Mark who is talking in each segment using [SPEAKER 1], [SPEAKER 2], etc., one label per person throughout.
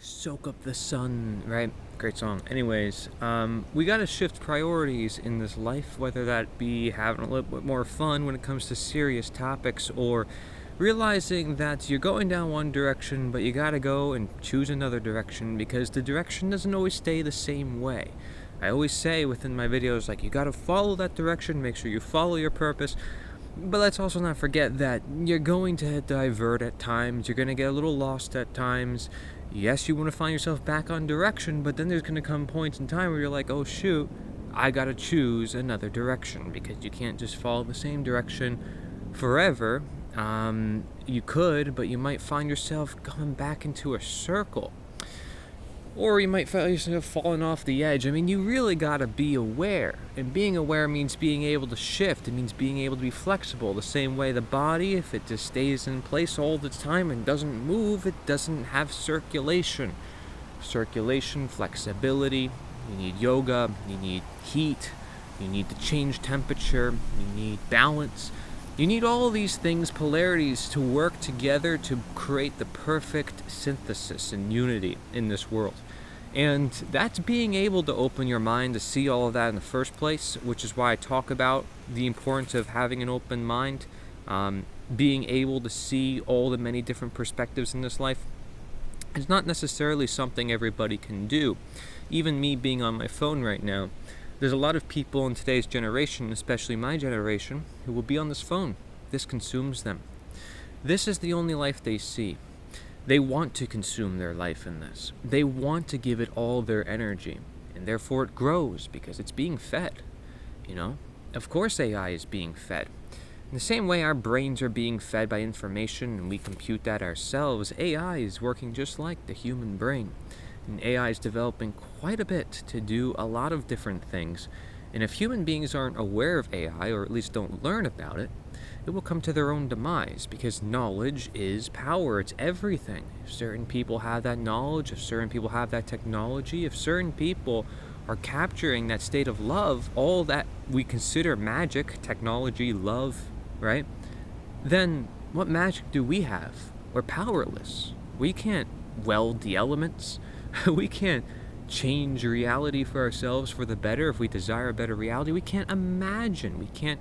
[SPEAKER 1] Soak up the sun, right? Great song. Anyways, we gotta shift priorities in this life, whether that be having a little bit more fun when it comes to serious topics, or realizing that you're going down one direction, but you gotta go and choose another direction because the direction doesn't always stay the same way. I always say within my videos, like, you gotta follow that direction, make sure you follow your purpose, but let's also not forget that you're going to divert at times, you're gonna get a little lost at times. Yes, you want to find yourself back on direction, but then there's going to come points in time where you're like, oh shoot, I got to choose another direction, because you can't just follow the same direction forever. You could, but you might find yourself going back into a circle. Or you might find yourself falling off the edge. I mean, you really got to be aware. And being aware means being able to shift. It means being able to be flexible. The same way the body, if it just stays in place all the time and doesn't move, it doesn't have circulation. Circulation, flexibility. You need yoga. You need heat. You need to change temperature. You need balance. You need all these things, polarities, to work together to create the perfect synthesis and unity in this world. And that's being able to open your mind to see all of that in the first place, which is why I talk about the importance of having an open mind, being able to see all the many different perspectives in this life. It's not necessarily something everybody can do. Even me being on my phone right now, there's a lot of people in today's generation, especially my generation, who will be on this phone. This consumes them. This is the only life they see. They want to consume their life in this. They want to give it all their energy, and therefore it grows because it's being fed. You know, of course AI is being fed. In the same way our brains are being fed by information and we compute that ourselves, AI is working just like the human brain. And AI is developing quite a bit to do a lot of different things. And if human beings aren't aware of AI, or at least don't learn about it, it will come to their own demise, because knowledge is power. It's everything. If certain people have that knowledge, if certain people have that technology, if certain people are capturing that state of love, all that we consider magic, technology, love, right? Then what magic do we have? We're powerless. We can't weld the elements. We can't change reality for ourselves for the better if we desire a better reality. We can't imagine. We can't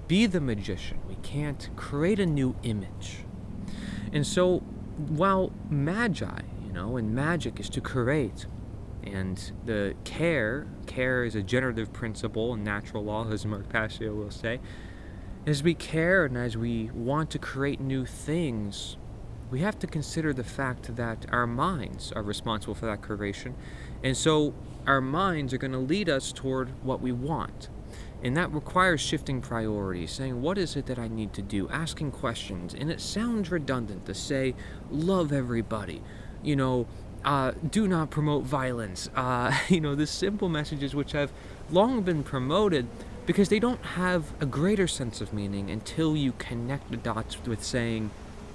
[SPEAKER 1] be the magician. We can't create a new image. And so while magi, and magic is to create, and the care is a generative principle and natural law, as Mark Passio will say, as we care and as we want to create new things, we have to consider the fact that our minds are responsible for that creation. And so our minds are going to lead us toward what we want. And that requires shifting priorities, saying, what is it that I need to do? Asking questions. And it sounds redundant to say, love everybody. Do not promote violence. The simple messages which have long been promoted because they don't have a greater sense of meaning until you connect the dots with saying,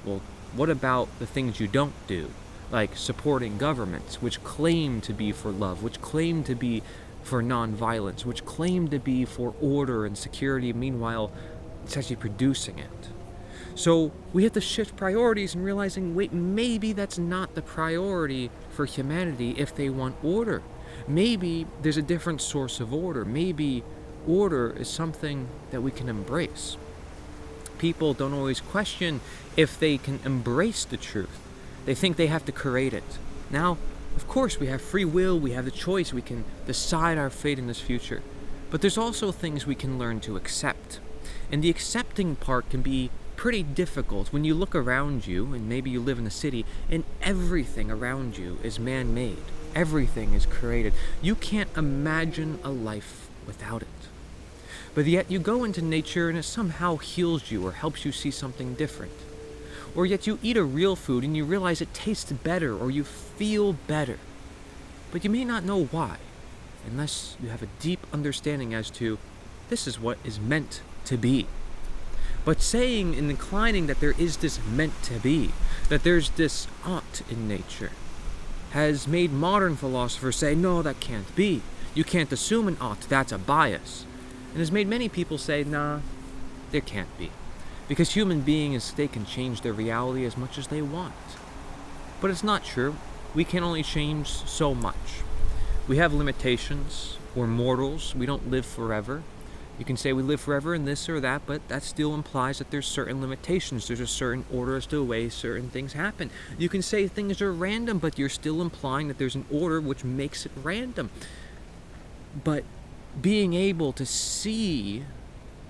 [SPEAKER 1] well, what about the things you don't do? Like supporting governments, which claim to be for love, which claim to be for non-violence, which claim to be for order and security. Meanwhile, it's actually producing it. So we have to shift priorities and realizing, wait, maybe that's not the priority for humanity if they want order. Maybe there's a different source of order. Maybe order is something that we can embrace. People don't always question if they can embrace the truth. They think they have to create it. Now, of course, we have free will, we have the choice, we can decide our fate in this future. But there's also things we can learn to accept. And the accepting part can be pretty difficult when you look around you, and maybe you live in a city, and everything around you is man-made. Everything is created. You can't imagine a life without it. But yet you go into nature and it somehow heals you or helps you see something different. Or yet you eat a real food and you realize it tastes better or you feel better. But you may not know why, unless you have a deep understanding as to this is what is meant to be. But saying and inclining that there is this meant to be, that there's this ought in nature, has made modern philosophers say, no, that can't be. You can't assume an ought, that's a bias. And has made many people say, nah, there can't be. Because human beings, they can change their reality as much as they want. But it's not true. we can only change so much. We have limitations. We're mortals. We don't live forever. You can say we live forever in this or that, but that still implies that there's certain limitations. There's a certain order as to the way certain things happen. You can say things are random, but you're still implying that there's an order which makes it random. But being able to see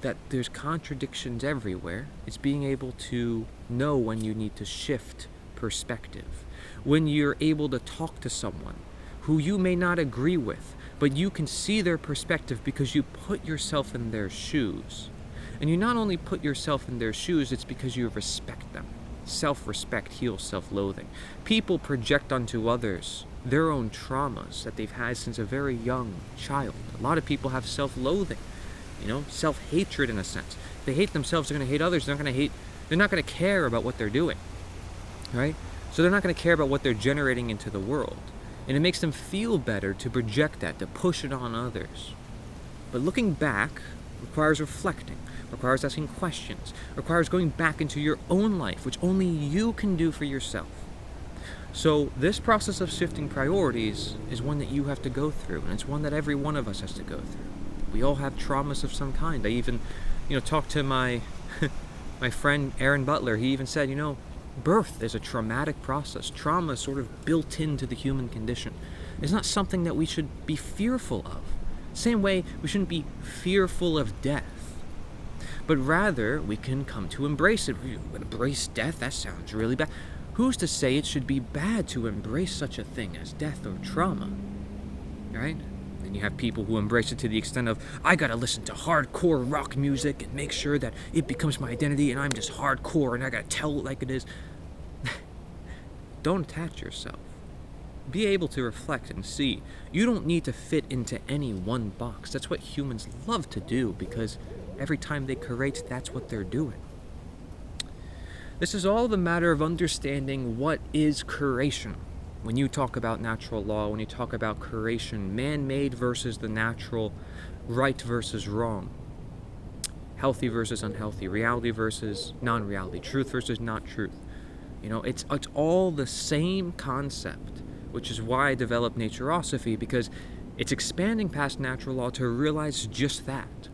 [SPEAKER 1] that there's contradictions everywhere, it's being able to know when you need to shift perspective. When you're able to talk to someone who you may not agree with, but you can see their perspective because you put yourself in their shoes. And you not only put yourself in their shoes, it's because you respect them. Self-respect heals self-loathing. People project onto others their own traumas that they've had since a very young child. A lot of people have self-loathing, self-hatred in a sense. If they hate themselves, they're going to hate others. They're not going to care about what they're doing, right? So they're not going to care about what they're generating into the world. And it makes them feel better to project that, to push it on others. But looking back requires reflecting, requires asking questions, requires going back into your own life, which only you can do for yourself. So this process of shifting priorities is one that you have to go through, and it's one that every one of us has to go through. We all have traumas of some kind. I even, talked to my my friend Aaron Butler. He even said, birth is a traumatic process. Trauma is sort of built into the human condition. It's not something that we should be fearful of. Same way we shouldn't be fearful of death. But rather, we can come to embrace it. Embrace death? That sounds really bad. Who's to say it should be bad to embrace such a thing as death or trauma? Right? And you have people who embrace it to the extent of, I gotta listen to hardcore rock music and make sure that it becomes my identity and I'm just hardcore and I gotta tell it like it is. Don't attach yourself. Be able to reflect and see. You don't need to fit into any one box. That's what humans love to do, because every time they create, that's what they're doing. This is all the matter of understanding what is creation. When you talk about natural law, when you talk about creation, man-made versus the natural, right versus wrong, healthy versus unhealthy, reality versus non-reality, truth versus not truth. It's all the same concept, which is why I developed naturosophy, because it's expanding past natural law to realize just that,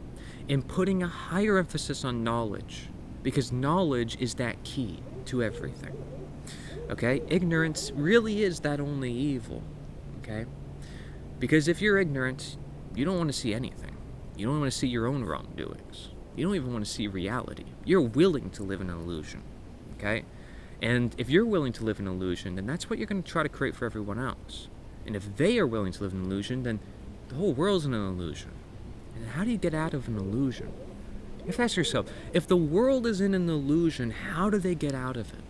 [SPEAKER 1] and putting a higher emphasis on knowledge, because knowledge is that key to everything. Okay? Ignorance really is that only evil. Okay? Because if you're ignorant, you don't want to see anything. You don't want to see your own wrongdoings. You don't even want to see reality. You're willing to live in an illusion. Okay? And if you're willing to live in an illusion, then that's what you're going to try to create for everyone else. And if they are willing to live in an illusion, then the whole world's in an illusion. And how do you get out of an illusion? You have to ask yourself, if the world is in an illusion, how do they get out of it?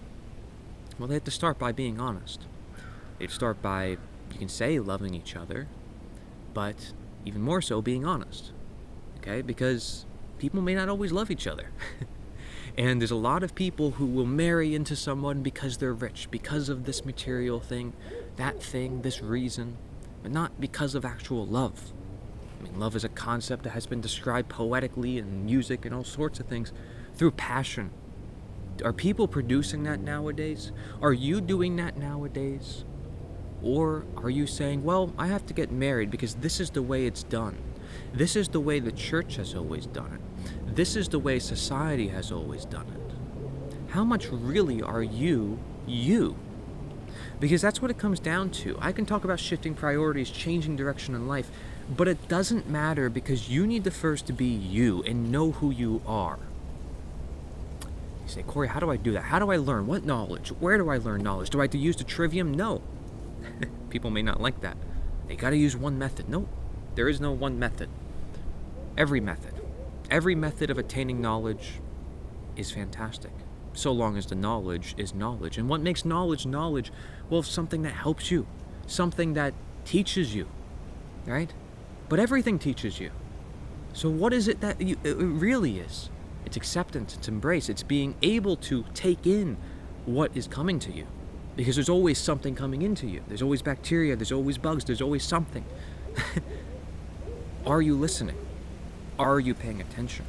[SPEAKER 1] Well, they have to start by being honest. They have to start by, you can say, loving each other, but even more so, being honest. Okay? Because people may not always love each other. And there's a lot of people who will marry into someone because they're rich, because of this material thing, that thing, this reason, but not because of actual love. I mean, love is a concept that has been described poetically in music and all sorts of things through passion. Are people producing that nowadays? Are you doing that nowadays? Or are you saying, well, I have to get married because this is the way it's done. This is the way the church has always done it. This is the way society has always done it. How much really are you? Because that's what it comes down to. I can talk about shifting priorities, changing direction in life, but it doesn't matter, because you need to first be you and know who you are. You say, Corey, how do I do that? How do I learn? What knowledge? Where do I learn knowledge? Do I have to use the trivium? No. People may not like that. They got to use one method. No, there is no one method. Every method of attaining knowledge is fantastic, so long as the knowledge is knowledge. And what makes knowledge knowledge? Well, something that helps you, something that teaches you, right? But everything teaches you. So what is it that it really is? It's acceptance, it's embrace, it's being able to take in what is coming to you. Because there's always something coming into you. There's always bacteria, there's always bugs, there's always something. Are you listening? Are you paying attention?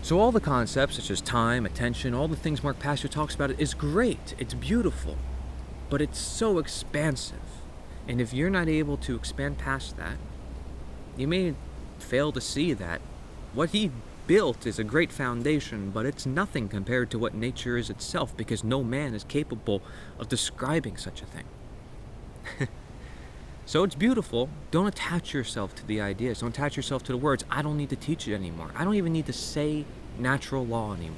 [SPEAKER 1] So all the concepts, such as time, attention, all the things Mark Pastor talks about, is great. It's beautiful. but it's so expansive. And if you're not able to expand past that, you may fail to see that what he built is a great foundation, but it's nothing compared to what nature is itself, because no man is capable of describing such a thing. So it's beautiful. Don't attach yourself to the ideas. Don't attach yourself to the words. I don't need to teach it anymore. I don't even need to say natural law anymore.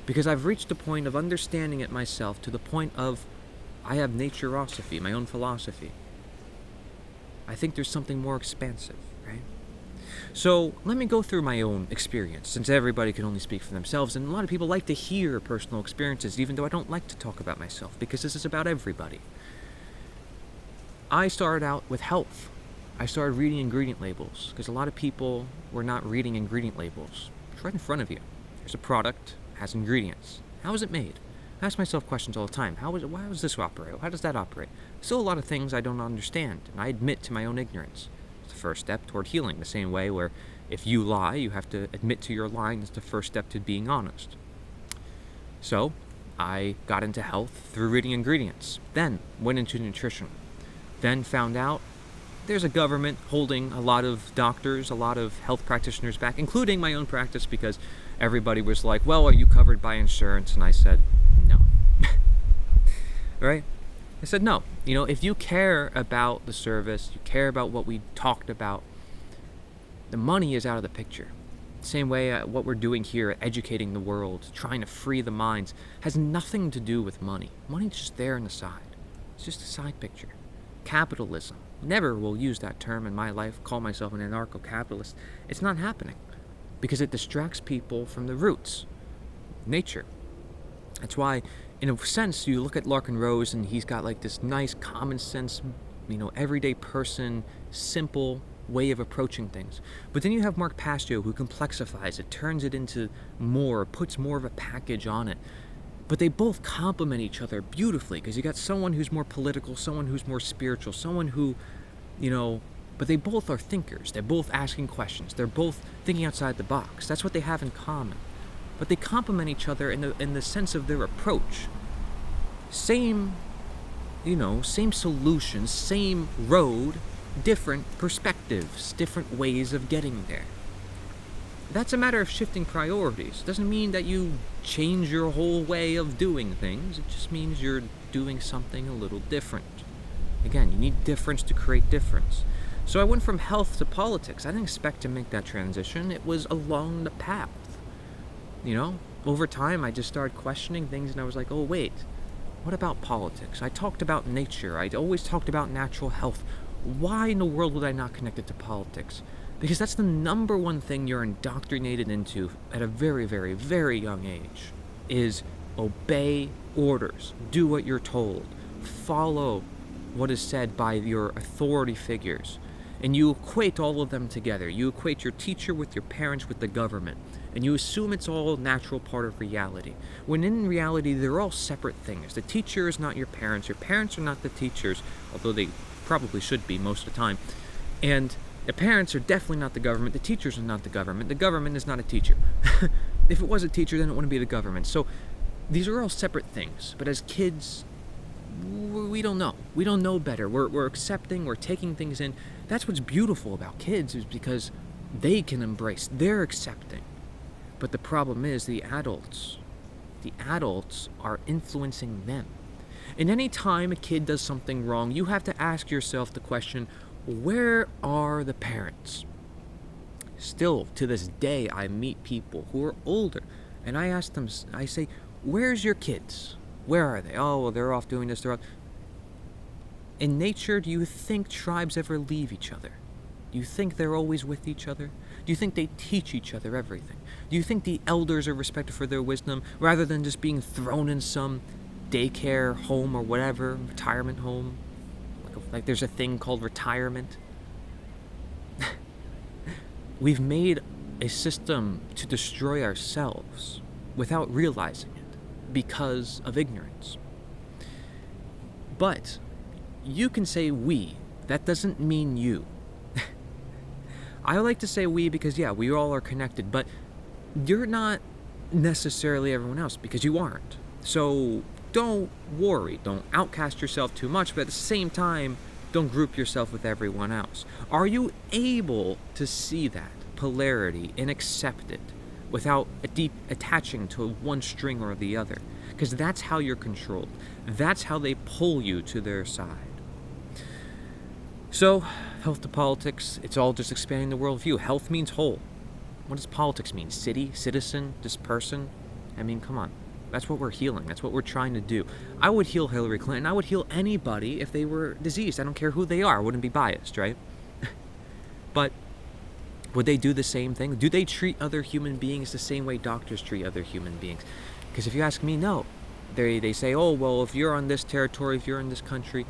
[SPEAKER 1] Because I've reached the point of understanding it myself, to the point of I have naturosophy, my own philosophy. I think there's something more expansive, right? So let me go through my own experience, since everybody can only speak for themselves, and a lot of people like to hear personal experiences, even though I don't like to talk about myself, because this is about everybody. I started out with health. I started reading ingredient labels, because a lot of people were not reading ingredient labels. It's right in front of you. There's a product, has ingredients. How is it made? I ask myself questions all the time. Why does this operate? How does that operate? Still a lot of things I don't understand, and I admit to my own ignorance. It's the first step toward healing, the same way where if you lie, you have to admit to your lying. It's the first step to being honest. So I got into health through reading ingredients, then went into nutrition, then found out there's a government holding a lot of doctors, a lot of health practitioners back, including my own practice, because everybody was like, well, are you covered by insurance? And I said, no. Right? I said, no. If you care about the service, you care about what we talked about, the money is out of the picture. Same way what we're doing here, educating the world, trying to free the minds, has nothing to do with money. Money's just there on the side. It's just a side picture. Capitalism. Never will use that term in my life, call myself an anarcho-capitalist. It's not happening, because it distracts people from the roots, nature. That's why, in a sense, you look at Larkin Rose and he's got like this nice common sense, everyday person, simple way of approaching things. But then you have Mark Pastio, who complexifies it, turns it into more, puts more of a package on it. But they both complement each other beautifully, because you got someone who's more political, someone who's more spiritual, someone who, but they both are thinkers. They're both asking questions. They're both thinking outside the box. That's what they have in common. But they complement each other in the sense of their approach. Same solutions, same road, different perspectives, different ways of getting there. That's a matter of shifting priorities. It doesn't mean that you change your whole way of doing things. It just means you're doing something a little different. Again, you need difference to create difference. So I went from health to politics. I didn't expect to make that transition. It was along the path. Over time, I just started questioning things, and I was like, oh, wait, what about politics? I talked about nature. I always talked about natural health. Why in the world would I not connect it to politics? Because that's the number one thing you're indoctrinated into at a very, very, very young age, is obey orders, do what you're told, follow what is said by your authority figures. And you equate all of them together. You equate your teacher with your parents with the government. And you assume it's all a natural part of reality. When in reality, they're all separate things. The teacher is not your parents are not the teachers, although they probably should be most of the time. And the parents are definitely not the government. The teachers are not the government. The government is not a teacher. If it was a teacher, then it wouldn't be the government. So these are all separate things. But as kids, we don't know. We don't know better. We're accepting. We're taking things in. That's what's beautiful about kids, is because they can embrace. They're accepting. But the problem is the adults are influencing them. And any time a kid does something wrong, you have to ask yourself the question, where are the parents? Still, to this day, I meet people who are older, and I ask them, I say, where's your kids? Where are they? Oh, well, they're off doing this, they're off. In nature, do you think tribes ever leave each other? Do you think they're always with each other? Do you think they teach each other everything? Do you think the elders are respected for their wisdom, rather than just being thrown in some daycare home or whatever, retirement home? Like there's a thing called retirement. We've made a system to destroy ourselves without realizing it because of ignorance. But you can say we. That doesn't mean you. I like to say we because, yeah, we all are connected, but you're not necessarily everyone else, because you aren't. So don't worry. Don't outcast yourself too much, but at the same time, don't group yourself with everyone else. Are you able to see that polarity and accept it without attaching to one string or the other? Because that's how you're controlled. That's how they pull you to their side. So, health to politics, it's all just expanding the worldview. Health means whole. What does politics mean? City, citizen, this person? I mean, come on. That's what we're healing. That's what we're trying to do. I would heal Hillary Clinton. I would heal anybody if they were diseased. I don't care who they are. I wouldn't be biased, right? But would they do the same thing? Do they treat other human beings the same way doctors treat other human beings? Because if you ask me, no. They say, oh, well, if you're on this territory, if you're in this country,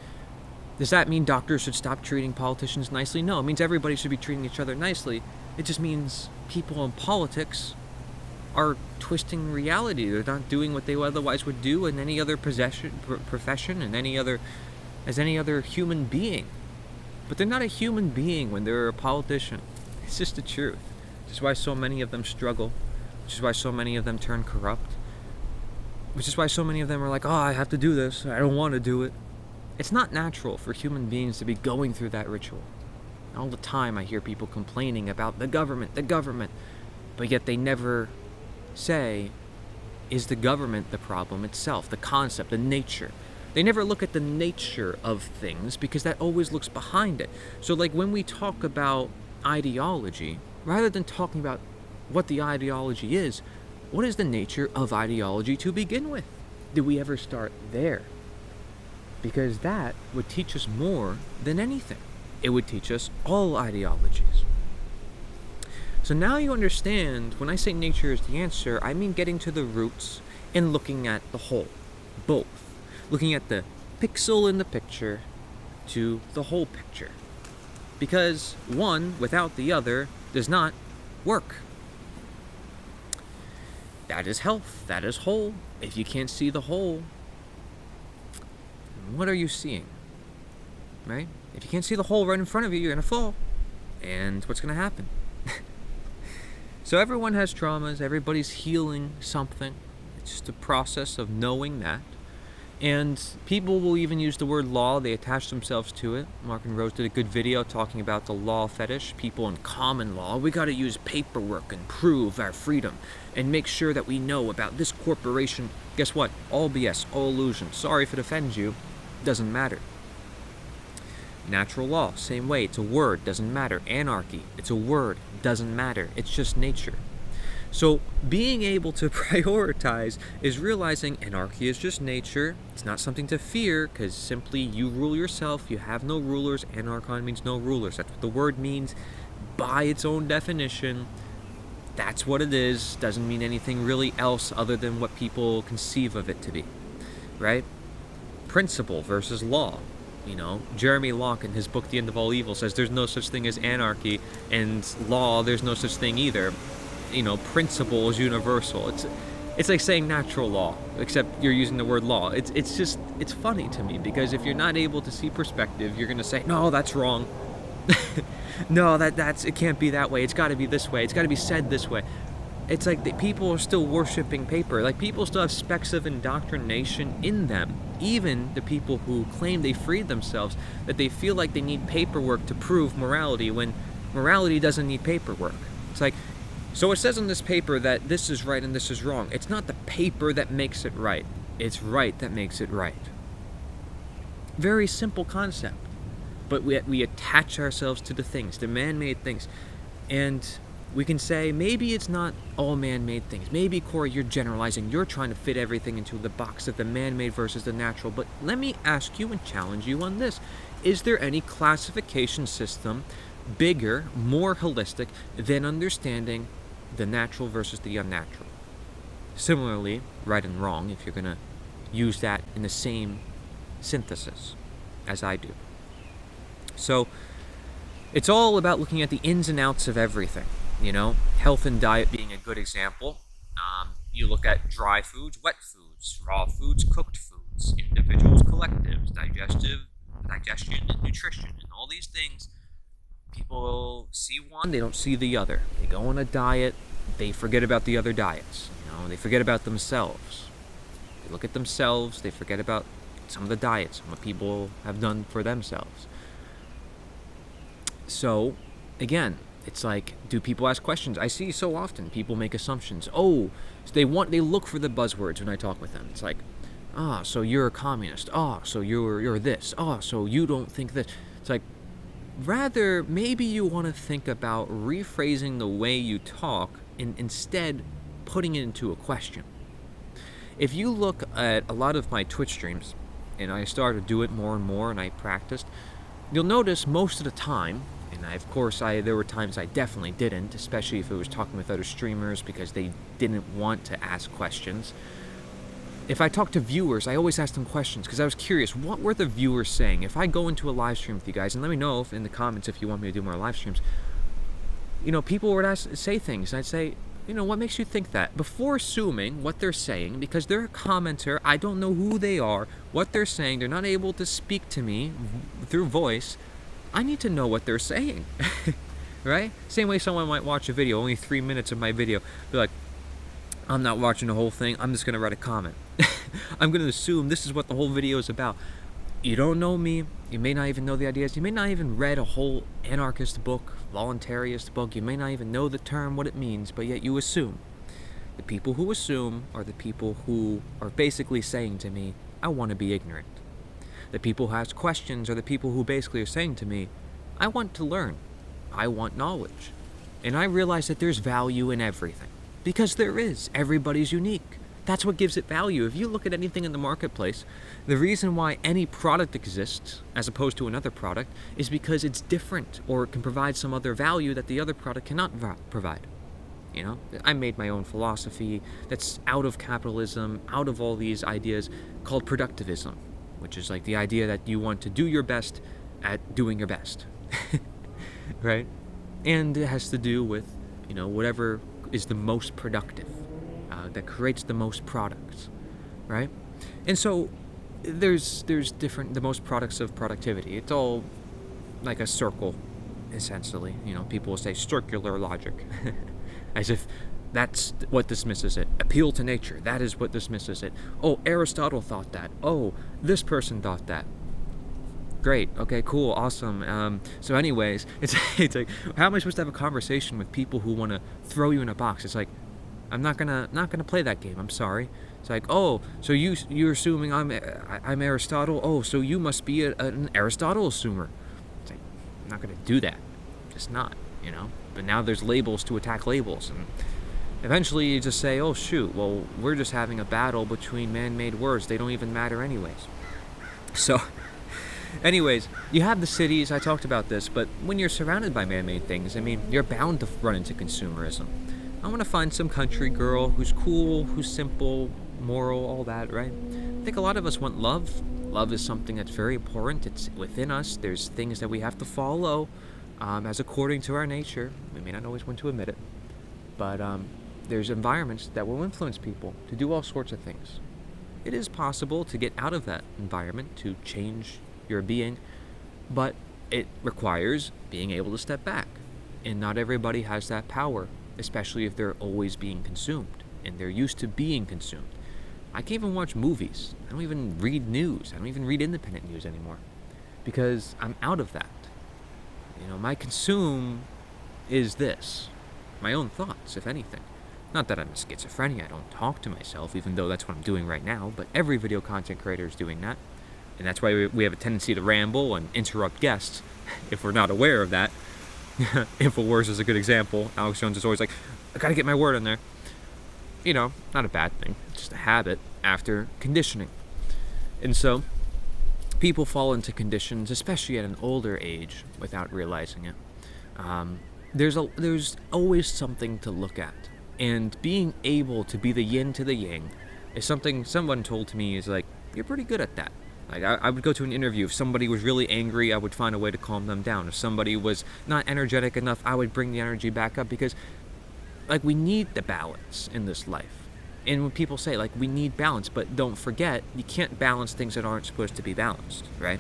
[SPEAKER 1] does that mean doctors should stop treating politicians nicely? No, it means everybody should be treating each other nicely. It just means people in politics are twisting reality. They're not doing what they otherwise would do in any other profession and as any other human being. But they're not a human being when they're a politician. It's just the truth. Which is why so many of them struggle. Which is why so many of them turn corrupt. Which is why so many of them are like, oh, I have to do this. I don't want to do it. It's not natural for human beings to be going through that ritual. All the time I hear people complaining about the government, but yet they never say, is the government the problem itself, the concept, the nature? They never look at the nature of things because that always looks behind it. So like when we talk about ideology, rather than talking about what the ideology is, what is the nature of ideology to begin with? Did we ever start there? Because that would teach us more than anything. It would teach us all ideologies. So now you understand, when I say nature is the answer, I mean getting to the roots and looking at the whole, both. Looking at the pixel in the picture to the whole picture. Because one without the other does not work. That is health, that is whole. If you can't see the whole, what are you seeing? Right? If you can't see the hole right in front of you, you're going to fall. And what's going to happen? So everyone has traumas. Everybody's healing something. It's just a process of knowing that. And people will even use the word law. They attach themselves to it. Mark and Rose did a good video talking about the law fetish. People in common law, we got to use paperwork and prove our freedom and make sure that we know about this corporation. Guess what? All BS, all illusion. Sorry if it offends you. Doesn't matter. Natural law, same way. It's a word, doesn't matter. Anarchy, it's a word, doesn't matter. It's just nature. So being able to prioritize is realizing anarchy is just nature. It's not something to fear, because simply you rule yourself. You have no rulers. Anarchon means no rulers. That's what the word means by its own definition. That's what it is. Doesn't mean anything really else other than what people conceive of it to be, right? Principle versus law. You know, Jeremy Locke in his book The End of All Evil says there's no such thing as anarchy, and law, there's no such thing either. You know, principle is universal. It's like saying natural law, except you're using the word law. It's funny to me, because if you're not able to see perspective, you're gonna say, no, that's wrong. No, it can't be that way. It's got to be this way. It's got to be said this way. It's like the people are still worshiping paper. Like, people still have specks of indoctrination in them. Even the people who claim they freed themselves, that they feel like they need paperwork to prove morality, when morality doesn't need paperwork. It's like, so it says on this paper that this is right and this is wrong. It's not the paper that makes it right. It's right that makes it right. Very simple concept. But we attach ourselves to the things, the man-made things. And we can say, maybe it's not all man-made things. Maybe, Corey, you're generalizing. You're trying to fit everything into the box of the man-made versus the natural. But let me ask you and challenge you on this. Is there any classification system bigger, more holistic, than understanding the natural versus the unnatural? Similarly, right and wrong, if you're going to use that in the same synthesis as I do. So it's all about looking at the ins and outs of everything. You know, health and diet being a good example. You look at dry foods, wet foods, raw foods, cooked foods, individuals, collectives, digestion, and nutrition, and all these things. People see one, they don't see the other. They go on a diet, they forget about the other diets. You know, they forget about themselves. They look at themselves, they forget about some of the diets, and what people have done for themselves. So, again, it's like, do people ask questions? I see so often people make assumptions. Oh, so they look for the buzzwords when I talk with them. It's like, so you're a communist. So you're this. So you don't think this. It's like, rather, maybe you want to think about rephrasing the way you talk and instead putting it into a question. If you look at a lot of my Twitch streams, and I started to do it more and more, and I practiced, you'll notice most of the time, and there were times I definitely didn't, especially if it was talking with other streamers because they didn't want to ask questions. If I talk to viewers, I always ask them questions because I was curious, what were the viewers saying? If I go into a live stream with you guys, and let me know in the comments if you want me to do more live streams, people would say things, and I'd say, what makes you think that? Before assuming what they're saying, because they're a commenter, I don't know who they are, what they're saying, they're not able to speak to me through voice, I need to know what they're saying, right? Same way someone might watch a video, only 3 minutes of my video, be like, I'm not watching the whole thing, I'm just going to write a comment. I'm going to assume this is what the whole video is about. You don't know me, you may not even know the ideas, you may not even read a whole anarchist book, voluntarist book, you may not even know the term, what it means, but yet you assume. The people who assume are the people who are basically saying to me, I want to be ignorant. The people who ask questions are the people who basically are saying to me, I want to learn, I want knowledge. And I realize that there's value in everything. Because there is, everybody's unique. That's what gives it value. If you look at anything in the marketplace, the reason why any product exists as opposed to another product is because it's different or it can provide some other value that the other product cannot provide. I made my own philosophy that's out of capitalism, out of all these ideas, called productivism, which is like the idea that you want to do your best at doing your best, right? And it has to do with, whatever is the most productive. That creates the most products, right? And so there's the most products of productivity. It's all like a circle, essentially. People will say circular logic, as if that's what dismisses it. Appeal to nature, that is what dismisses it. Oh, Aristotle thought that. Oh, this person thought that. Great. Okay, cool. Awesome. So anyways, it's like, how am I supposed to have a conversation with people who want to throw you in a box? It's like, I'm not gonna play that game. I'm sorry. It's like, oh, so you're assuming I'm Aristotle. Oh, so you must be an Aristotle assumer. It's like, I'm not gonna do that. Just not, But now there's labels to attack labels, and eventually you just say, oh shoot, well we're just having a battle between man-made words. They don't even matter anyways. So, anyways, you have the cities. I talked about this, but when you're surrounded by man-made things, you're bound to run into consumerism. I want to find some country girl who's cool, who's simple, moral, all that, right? I think a lot of us want love. Love is something that's very important. It's within us. There's things that we have to follow as according to our nature. We may not always want to admit it, but there's environments that will influence people to do all sorts of things. It is possible to get out of that environment, to change your being, but it requires being able to step back. And not everybody has that power, especially if they're always being consumed and they're used to being consumed. I can't even watch movies. I don't even read news. I don't even read independent news anymore because I'm out of that. My consume is this, my own thoughts, if anything. Not that I'm a schizophrenic, I don't talk to myself, even though that's what I'm doing right now, but every video content creator is doing that. And that's why we have a tendency to ramble and interrupt guests if we're not aware of that. InfoWars is a good example. Alex Jones is always like, I gotta get my word in there. Not a bad thing. It's just a habit after conditioning. And so, people fall into conditions, especially at an older age, without realizing it. There's always something to look at. And being able to be the yin to the yang is something someone told to me is like, you're pretty good at that. Like, I would go to an interview. If somebody was really angry, I would find a way to calm them down. If somebody was not energetic enough, I would bring the energy back up because, we need the balance in this life. And when people say, we need balance, but don't forget, you can't balance things that aren't supposed to be balanced, right?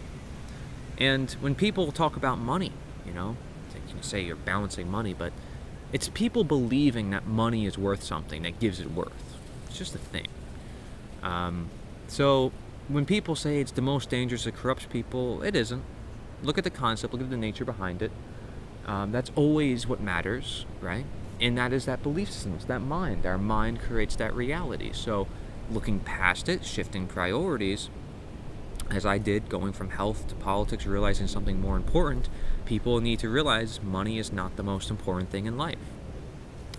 [SPEAKER 1] And when people talk about money, you can say you're balancing money, but it's people believing that money is worth something that gives it worth. It's just a thing. So when people say it's the most dangerous, it corrupts people, it isn't. Look at the concept, look at the nature behind it. That's always what matters, right? And that is that belief system, it's that mind. Our mind creates that reality. So looking past it, shifting priorities, as I did, going from health to politics, realizing something more important, people need to realize money is not the most important thing in life.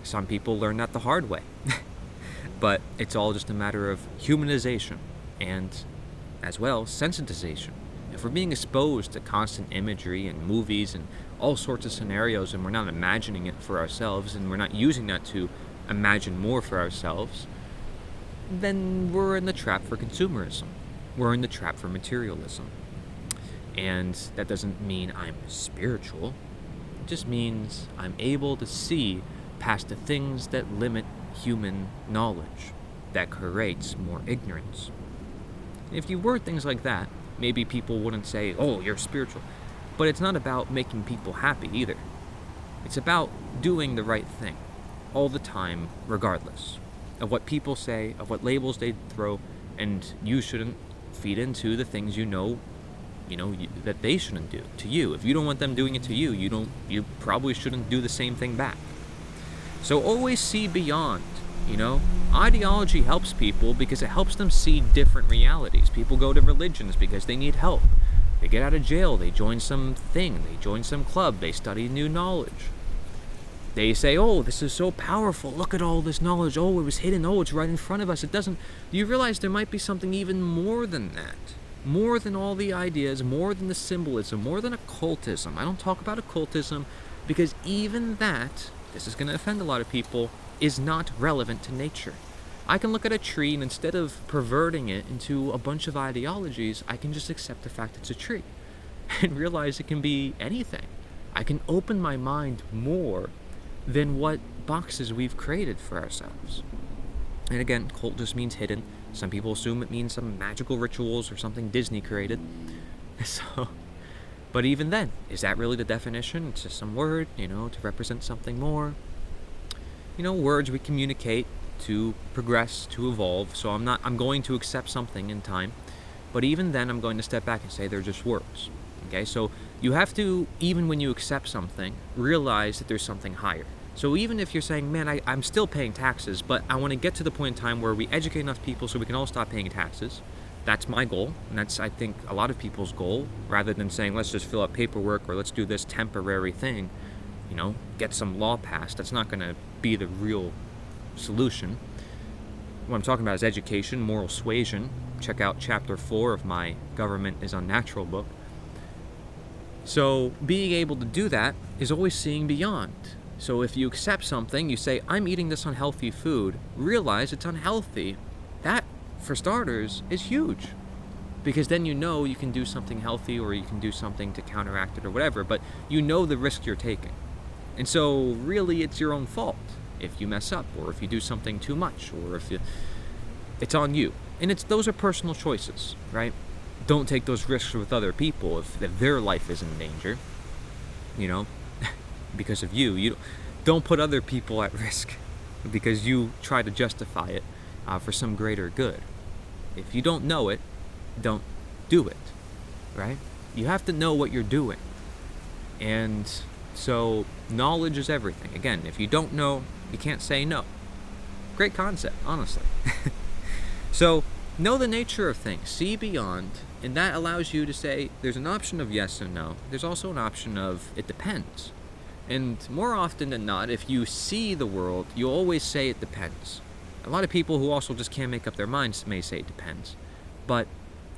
[SPEAKER 1] Some people learn that the hard way. But it's all just a matter of humanization and, as well, sensitization. If we're being exposed to constant imagery and movies and all sorts of scenarios, and we're not imagining it for ourselves, and we're not using that to imagine more for ourselves, then we're in the trap for consumerism. We're in the trap for materialism. And that doesn't mean I'm spiritual. It just means I'm able to see past the things that limit human knowledge, that creates more ignorance. If you word things like that, maybe people wouldn't say, oh, you're spiritual. But it's not about making people happy either. It's about doing the right thing all the time, regardless of what people say, of what labels they throw, and you shouldn't feed into the things that they shouldn't do to you. If you don't want them doing it to you, you probably shouldn't do the same thing back. So always see beyond, Ideology helps people because it helps them see different realities. People go to religions because they need help. They get out of jail, they join something, they join some club, they study new knowledge. They say, oh, this is so powerful, look at all this knowledge, oh, it was hidden, oh, it's right in front of us. Do you realize there might be something even more than that? More than all the ideas, more than the symbolism, more than occultism. I don't talk about occultism because even that, this is going to offend a lot of people, is not relevant to nature. I can look at a tree and instead of perverting it into a bunch of ideologies, I can just accept the fact it's a tree and realize it can be anything. I can open my mind more than what boxes we've created for ourselves. And again, cult just means hidden. Some people assume it means some magical rituals or something Disney created. But even then, is that really the definition? It's just some word, to represent something more. Words we communicate to progress, to evolve. So I'm going to accept something in time. But even then, I'm going to step back and say they're just words. Okay, so you have to, even when you accept something, realize that there's something higher. So even if you're saying, man, I'm still paying taxes, but I want to get to the point in time where we educate enough people so we can all stop paying taxes. That's my goal, and that's, I think, a lot of people's goal, rather than saying, let's just fill out paperwork or let's do this temporary thing, get some law passed. That's not going to be the real solution. What I'm talking about is education, moral suasion. Check out chapter 4 of my Government is Unnatural book. So being able to do that is always seeing beyond. So if you accept something, you say, I'm eating this unhealthy food, realize it's unhealthy. That, for starters, is huge. Because then you can do something healthy or you can do something to counteract it or whatever, but you know the risk you're taking. And so really it's your own fault if you mess up or if you do something too much or it's on you. And those are personal choices, right? Don't take those risks with other people if their life is in danger, because of you. You don't put other people at risk because you try to justify it for some greater good. If you don't know it, don't do it, right? You have to know what you're doing. And so knowledge is everything. Again, if you don't know, you can't say no. Great concept, honestly. So know the nature of things, see beyond, and that allows you to say there's an option of yes and no. There's also an option of it depends. And more often than not, if you see the world, you always say it depends. A lot of people who also just can't make up their minds may say it depends. But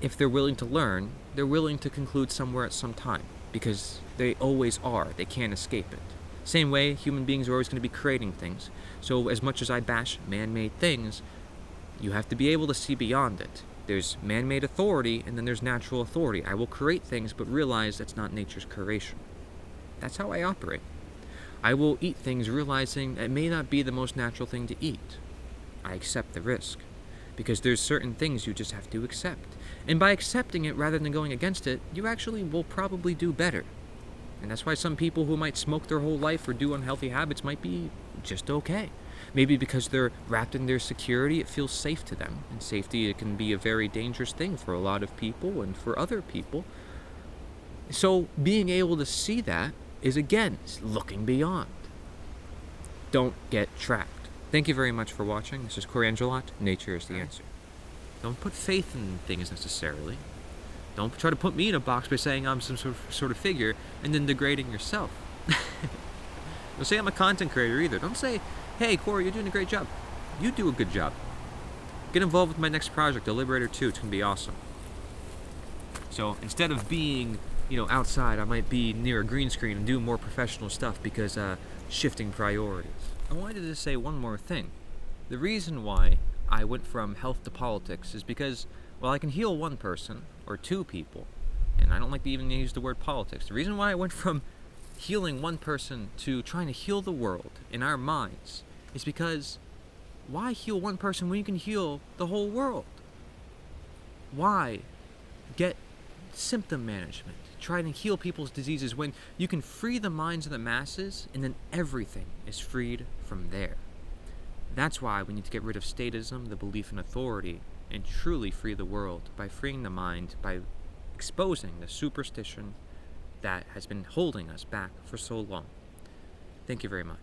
[SPEAKER 1] if they're willing to learn, they're willing to conclude somewhere at some time, because they always are. They can't escape it. Same way, human beings are always going to be creating things. So as much as I bash man-made things, you have to be able to see beyond it. There's man-made authority, and then there's natural authority. I will create things, but realize that's not nature's creation. That's how I operate. I will eat things realizing it may not be the most natural thing to eat. I accept the risk, because there's certain things you just have to accept. And by accepting it rather than going against it, you actually will probably do better. And that's why some people who might smoke their whole life or do unhealthy habits might be just okay. Maybe because they're wrapped in their security, it feels safe to them. And safety, it can be a very dangerous thing for a lot of people and for other people. So being able to see that is, again, looking beyond. Don't get trapped. Thank you very much for watching. This is Corey Angelot. Nature is the answer. Don't put faith in things necessarily. Don't try to put me in a box by saying I'm some sort of figure and then degrading yourself. Don't say I'm a content creator either. Don't say, hey, Corey, you're doing a great job. You do a good job. Get involved with my next project, The Liberator 2. It's going to be awesome. So instead of being, outside, I might be near a green screen and do more professional stuff because shifting priorities. I wanted to say one more thing. The reason why I went from health to politics is because, well, I can heal one person or two people, and I don't like to even use the word politics. The reason why I went from healing one person to trying to heal the world in our minds is because why heal one person when you can heal the whole world? Why get symptom management, try to heal people's diseases when you can free the minds of the masses and then everything is freed from there? That's why we need to get rid of statism, the belief in authority, and truly free the world by freeing the mind, by exposing the superstition that has been holding us back for so long. Thank you very much.